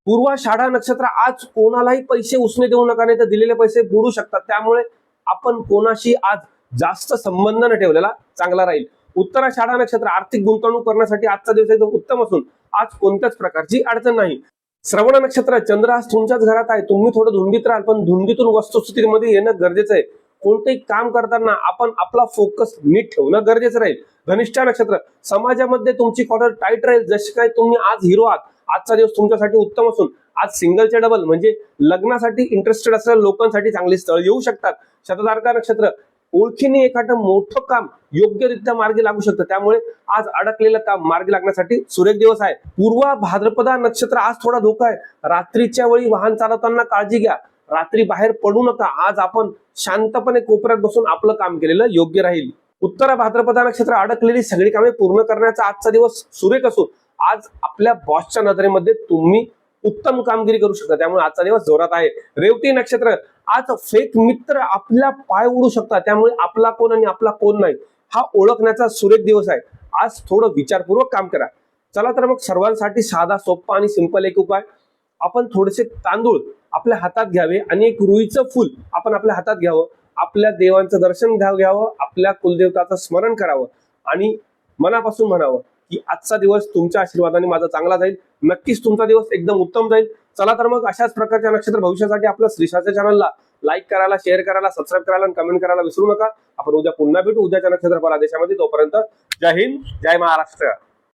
पूर्वाषाढा नक्षत्र आज कोणालाही पैसे उसने देऊ नका, नाही तर दिलेले पैसे बुडू शकतात. त्यामुळे आपण कोणाशी आज जास्त संबंध न ठेवलेला चांगला राहील. उत्तराषाढा नक्षत्र आर्थिक गुंतवणूक करण्यासाठी आजचा दिवस एकदम उत्तम असून आज कोणत्याच प्रकारची अडचण नाही. श्रवण नक्षत्र चंद्र आज तुमच्याच घरात आहे. तुम्ही थोडं धुंदीत राहाल, पण धुंदीतून वस्तुस्थितीमध्ये येणं गरजेचं आहे. कोणतेही काम करताना आपण आपला फोकस नीट ठेवणं गरजेचं राहील. धनिष्ठा नक्षत्र समाजामध्ये तुमची कॉर्डर टाईट राहील. जसे काय तुम्ही आज हिरो आहात, आजचा दिवस तुमच्यासाठी उत्तम असून आज सिंगलचे डबल म्हणजे लग्नासाठी इंटरेस्टेड असलेल्या लोकांसाठी चांगले स्थळ येऊ शकतात. शतधारका नक्षत्र ओळखीने एखादं मोठं काम योग्यरित्या मार्गी लागू शकतं. त्यामुळे आज अडकलेलं काम मार्गी लागण्यासाठी सुरेख दिवस आहे. पूर्व भाद्रपदा नक्षत्र आज थोडा धोका आहे. रात्रीच्या वेळी वाहन चालवताना काळजी घ्या. रात्री बाहेर पडू नका. आज आपण शांतपणे कोपऱ्यात बसून आपलं काम केलेलं योग्य राहील. उत्तर भाद्रपदा नक्षत्र अडकलेली सगळी कामे पूर्ण करण्याचा आजचा दिवस सुरेख असून आज आपल्या बॉसच्या नजरेमध्ये तुम्ही उत्तम कामगिरी करू शकता. त्यामुळे आजचा दिवस जोरात आहे. रेवती नक्षत्र आज फेक मित्र आपल्या पाय उडू शकतात. त्यामुळे आपला कोण आणि आपला कोण नाही हा ओळखण्याचा सुरेख दिवस आहे. आज थोडं विचारपूर्वक काम करा. चला तर मग सर्वांसाठी साधा सोपा आणि सिंपल एक उपाय. आपण थोडेसे तांदूळ आपल्या हातात घ्यावे आणि एक रुईचं फुल आपण आपल्या हातात घ्यावं. आपल्या देवांचं दर्शन घ्यावं, आपल्या कुलदेवताचं स्मरण करावं आणि मनापासून म्हणावं की आजचा दिवस तुमच्या आशीर्वादाने माझा चांगला जाईल. नक्कीच तुमचा दिवस एकदम उत्तम जाईल. चला तर मग अशाच प्रकारच्या नक्षत्र भविष्यासाठी आपल्या श्रीशाच्या चॅनलला लाईक करायला, शेअर करायला, सबस्क्राईब करायला आणि कमेंट करायला विसरू नका. आपण उद्या पुन्हा भेटू उद्याच्या नक्षत्रफल आदेशामध्ये. तोपर्यंत जय हिंद, जय महाराष्ट्र.